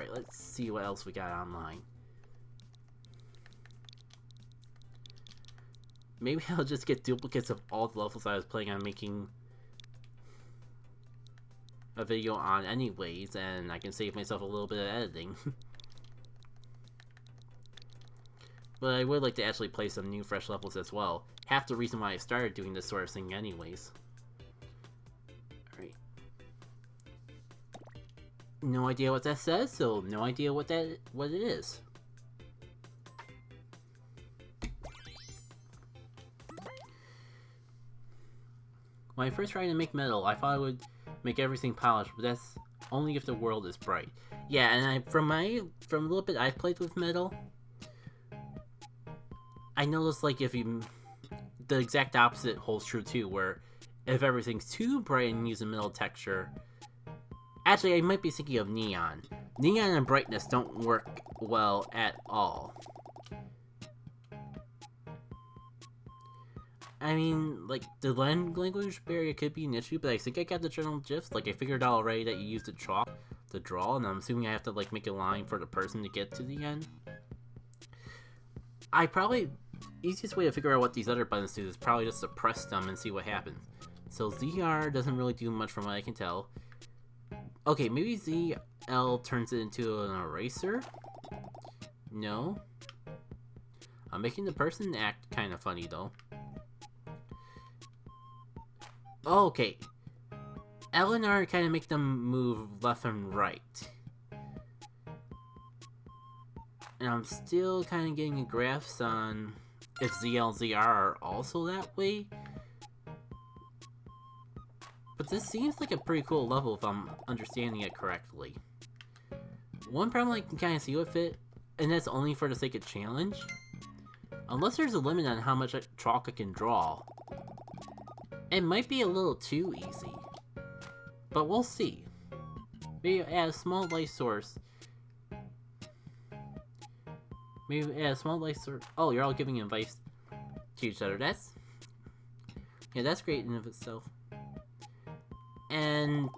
Alright, let's see what else we got online. Maybe I'll just get duplicates of all the levels I was planning on making a video on anyways, and I can save myself a little bit of editing. But I would like to actually play some new fresh levels as well. Half the reason why I started doing this sort of thing anyways. Alright. No idea what that says, so no idea what it is. When I first tried to make metal, I thought I would make everything polished, but that's only if the world is bright. Yeah, and from a little bit I've played with metal, I noticed like the exact opposite holds true too, where if everything's too bright and use a metal texture, actually I might be thinking of neon. Neon and brightness don't work well at all. I mean, like, the language barrier could be an issue, but I think I got the general gist. Like, I figured out already that you use the chalk to draw, and I'm assuming I have to, like, make a line for the person to get to the end. Easiest way to figure out what these other buttons do is probably just to press them and see what happens. So ZR doesn't really do much from what I can tell. Okay, maybe ZL turns it into an eraser? No. I'm making the person act kind of funny, though. Okay. L and R kind of make them move left and right. And I'm still kind of getting a grasp on if ZL and ZR are also that way. But this seems like a pretty cool level if I'm understanding it correctly. One problem I can kind of see with it, and that's only for the sake of challenge, unless there's a limit on how much chalk I can draw, it might be a little too easy. But we'll see. Maybe add a small light source. Oh, you're all giving advice to each other. That's great in of itself. And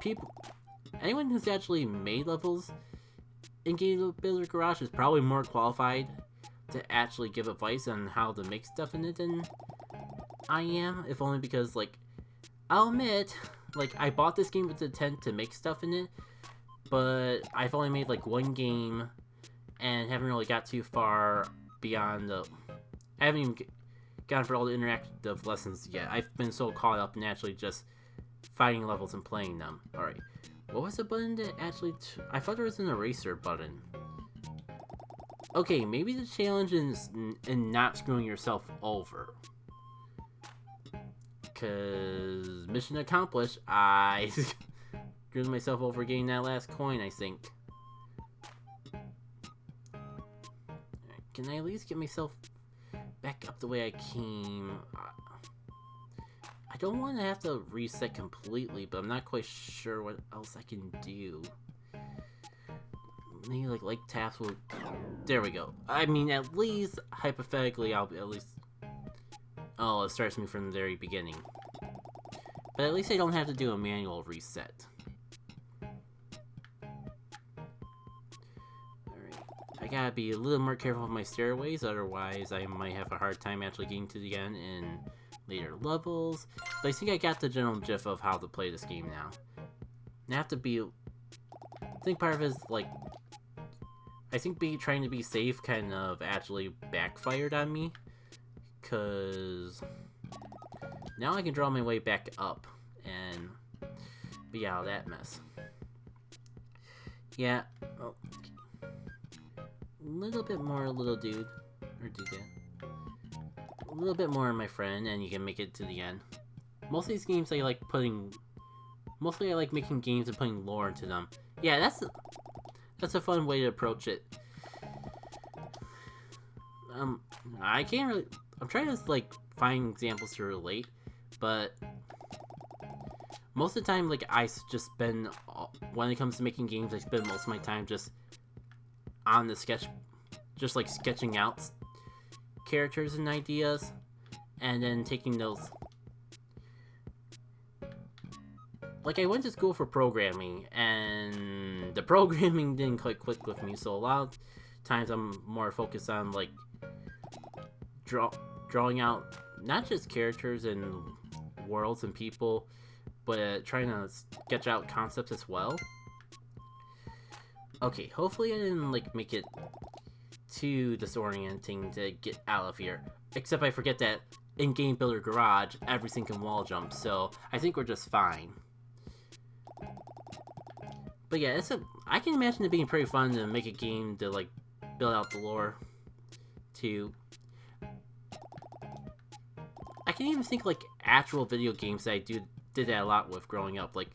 anyone who's actually made levels in Game Builder Garage is probably more qualified to actually give advice on how to make stuff in it than I am. If only because, like, I'll admit, like, I bought this game with the intent to make stuff in it, but I've only made, like, one game, and haven't really got too far beyond I haven't even gotten for all the interactive lessons yet. I've been so caught up in actually just fighting levels and playing them. Alright, what was the button that actually... I thought there was an eraser button. Okay, maybe the challenge is in not screwing yourself over. Because mission accomplished, I screwed myself over getting that last coin, I think. Can I at least get myself back up the way I came? I don't want to have to reset completely, but I'm not quite sure what else I can do. Maybe like taps will... There we go. I mean, at least, hypothetically, I'll be at least... Oh, it starts me from the very beginning. But at least I don't have to do a manual reset. Alright. I gotta be a little more careful with my stairways, otherwise I might have a hard time actually getting to the end in later levels. But I think I got the general gist of how to play this game now. I have to be... I think part of it is, like... I think trying to be safe kind of actually backfired on me. Because now I can draw my way back up and be out of that mess. Yeah. Oh, okay. A little bit more, little dude. Or doodah. A little bit more, my friend, and you can make it to the end. Most of these games I like putting... Mostly I like making games and putting lore into them. Yeah, that's a fun way to approach it. I can't really... I'm trying to, like, find examples to relate, but most of the time, like, I just spend, when it comes to making games, I spend most of my time just on the sketch, just, like, sketching out characters and ideas, and then taking those, like, I went to school for programming, and the programming didn't quite click with me, so a lot of times I'm more focused on, like, drawing out not just characters and worlds and people, but trying to sketch out concepts as well. Okay, hopefully I didn't, like, make it too disorienting to get out of here. Except I forget that in Game Builder Garage, everything can wall jump, so I think we're just fine. But yeah, I can imagine it being pretty fun to make a game to, like, build out the lore, too. I can even think, like, actual video games that I did that a lot with growing up, like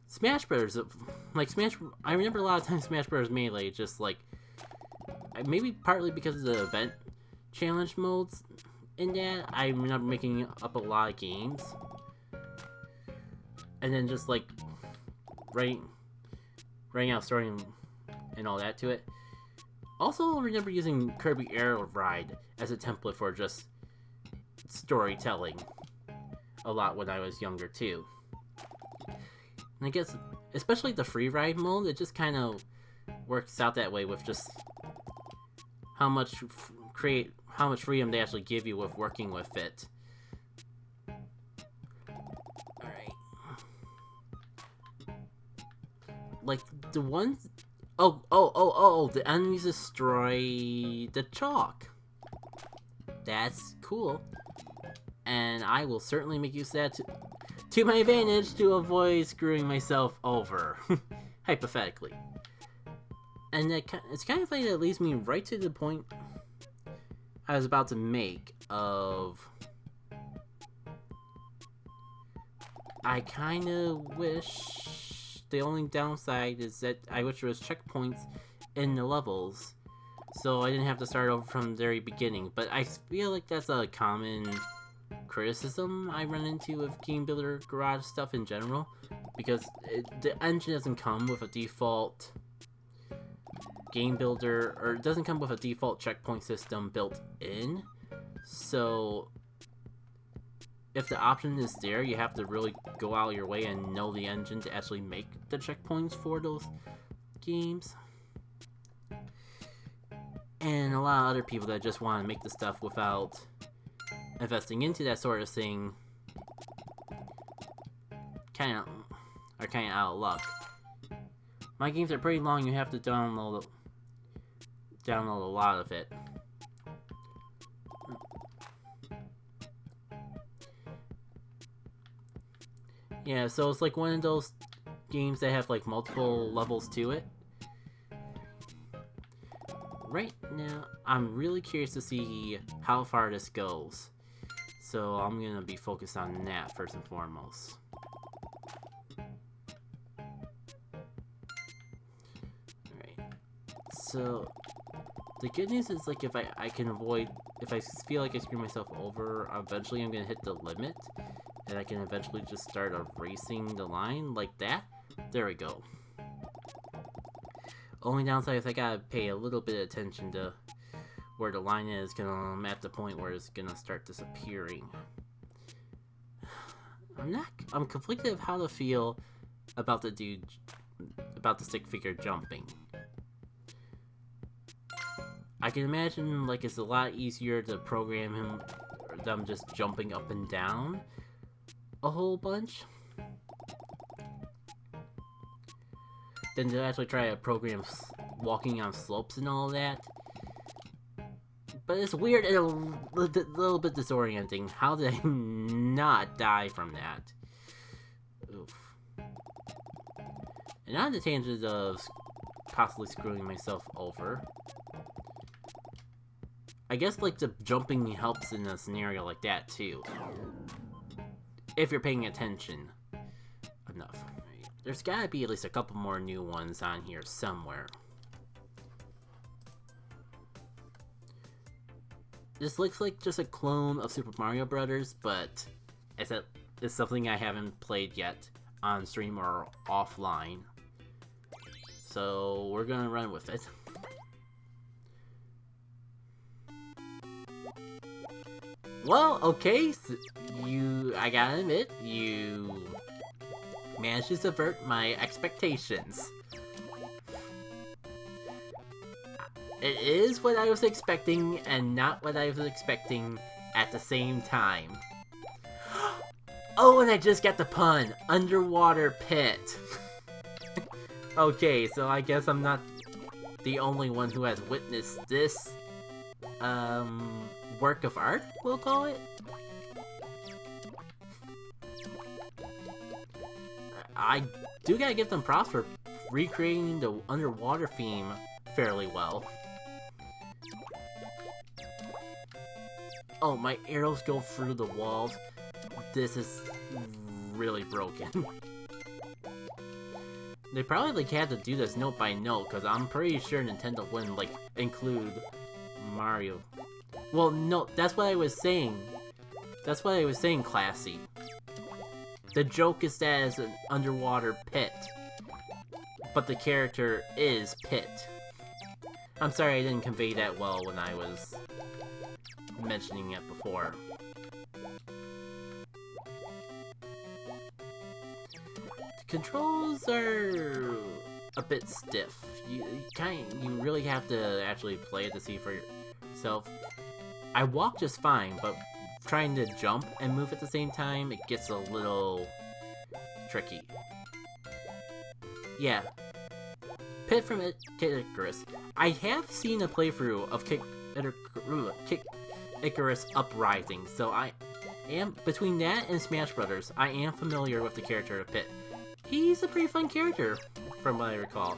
Smash Bros. I remember a lot of times Smash Bros. Melee, just, like, maybe partly because of the event challenge modes in that, I remember making up a lot of games. And then just, like, writing out story and all that to it. Also, I remember using Kirby Air Ride as a template for just storytelling a lot when I was younger, too. And I guess, especially the free ride mode, it just kind of works out that way with just how much freedom they actually give you with working with it. Alright. Like, the ones... the enemies destroy the chalk. That's cool. And I will certainly make use of that to my advantage to avoid screwing myself over. Hypothetically. And it's kind of funny that it leads me right to the point I was about to make of... I kind of wish... The only downside is that I wish there was checkpoints in the levels, so I didn't have to start over from the very beginning. But I feel like that's a common criticism I run into with Game Builder Garage stuff in general, because the engine doesn't come with a default game builder, or it doesn't come with a default checkpoint system built in. So if the option is there, you have to really go out of your way and know the engine to actually make the checkpoints for those games. And a lot of other people that just want to make the stuff without investing into that sort of thing are kind of out of luck. My games are pretty long, you have to download a lot of it. Yeah, so it's like one of those games that have like multiple levels to it. Right now, I'm really curious to see how far this goes. So I'm gonna be focused on that first and foremost. Alright. So the good news is, like, if I can avoid, if I feel like I screw myself over, eventually I'm gonna hit the limit. And I can eventually just start erasing the line like that. There we go. Only downside is I gotta pay a little bit of attention to where the line is, because I'm at the point where it's gonna start disappearing. I'm conflicted of how to feel about the stick figure jumping. I can imagine, like, it's a lot easier to program them just jumping up and down a whole bunch than to actually try to program walking on slopes and all that. But it's weird and a little bit disorienting. How did I not die from that? Oof. And on the tangent of possibly screwing myself over, I guess, like, the jumping helps in a scenario like that too, if you're paying attention enough. There's gotta be at least a couple more new ones on here somewhere. This looks like just a clone of Super Mario Brothers, but it's something I haven't played yet on stream or offline. So we're gonna run with it. Well, okay, so I gotta admit, you managed to subvert my expectations. It is what I was expecting and not what I was expecting at the same time. Oh, and I just got the pun! Underwater pit! Okay, so I guess I'm not the only one who has witnessed this, work of art, we'll call it? I do gotta give them props for recreating the underwater theme fairly well. Oh, my arrows go through the walls. This is really broken. They probably had to do this note by note, because I'm pretty sure Nintendo wouldn't, include Mario. Well, no, that's what I was saying. That's what I was saying, Classy. The joke is that it's an underwater pit. But the character is Pit. I'm sorry I didn't convey that well when I was mentioning it before. The controls are a bit stiff. You really have to actually play it to see for yourself. I walk just fine, but trying to jump and move at the same time, it gets a little tricky. Yeah. Pit from Kid Icarus. I have seen a playthrough of Kid Icarus Uprising, so I am, between that and Smash Brothers, I am familiar with the character of Pit. He's a pretty fun character, from what I recall.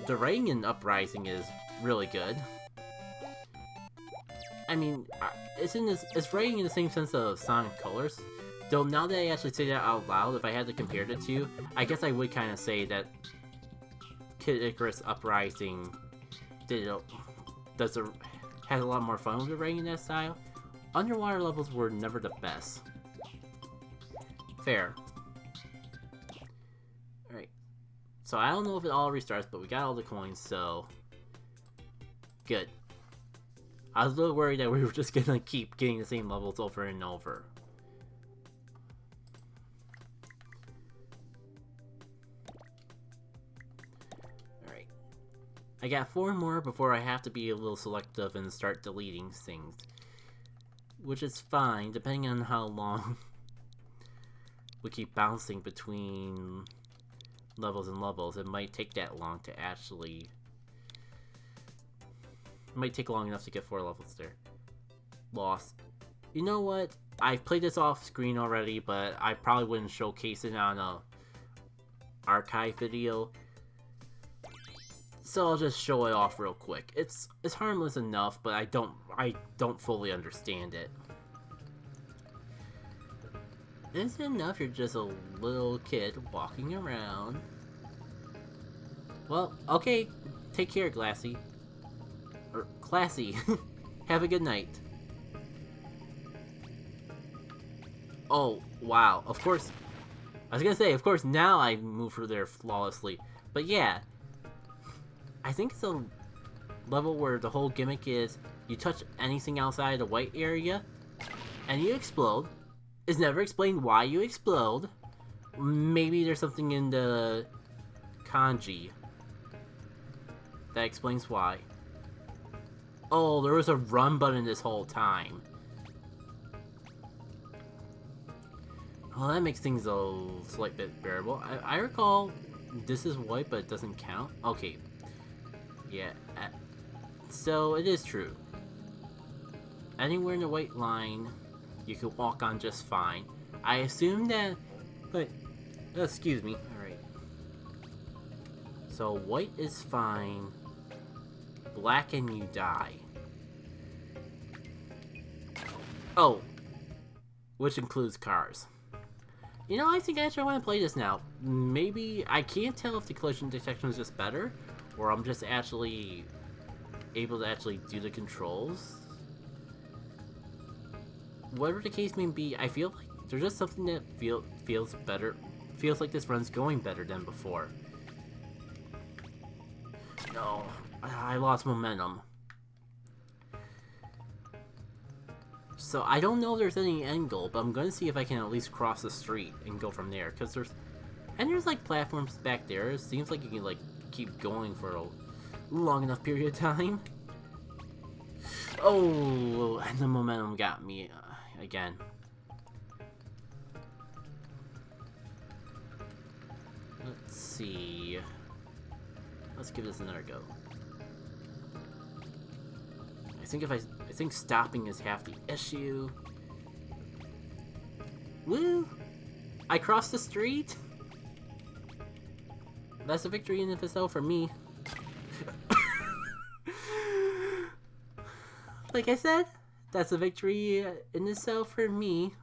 The writing in Uprising is really good. I mean, it's writing in the same sense of Sonic Colors. Though now that I actually say that out loud, if I had to compare the two, I guess I would kind of say that Kid Icarus Uprising has a lot more fun with the writing in that style. Underwater levels were never the best. Fair. Alright. So I don't know if it all restarts, but we got all the coins, so good. I was a little worried that we were just gonna keep getting the same levels over and over. Alright. I got 4 more before I have to be a little selective and start deleting things. Which is fine, depending on how long we keep bouncing between levels and levels. It might take that long to actually... It might take long enough to get 4 levels there. Lost. You know what? I've played this off screen already, but I probably wouldn't showcase it on a archive video. So I'll just show it off real quick. It's harmless enough, but I don't fully understand it. Is it enough you're just a little kid walking around? Well, okay. Take care, Glassy. Or Classy. Have a good night. Oh, wow. Of course. I was gonna say, of course, now I move through there flawlessly. But yeah. I think it's a level where the whole gimmick is you touch anything outside the white area and you explode. It's never explained why you explode. Maybe there's something in the kanji that explains why. Oh, there was a run button this whole time. Well, that makes things a slight bit bearable. I recall this is white, but it doesn't count. Okay. Yeah. So, it is true. Anywhere in the white line, you could walk on just fine. I assume that... Wait. Excuse me. Alright. So, white is fine. Black and you die. Oh. Which includes cars. You know, I think I actually want to play this now. Maybe, I can't tell if the collision detection is just better, or I'm just actually able to actually do the controls. Whatever the case may be, I feel like there's just something that feels better. Feels like this run's going better than before. No, I lost momentum. So I don't know if there's any end goal, but I'm going to see if I can at least cross the street and go from there. Because And there's like platforms back there. It seems like you can like keep going for a long enough period of time. Oh, and the momentum got me again. Let's see. Let's give this another go. I think stopping is half the issue. Woo! I crossed the street. That's a victory in itself for me. Like I said, that's a victory in itself for me.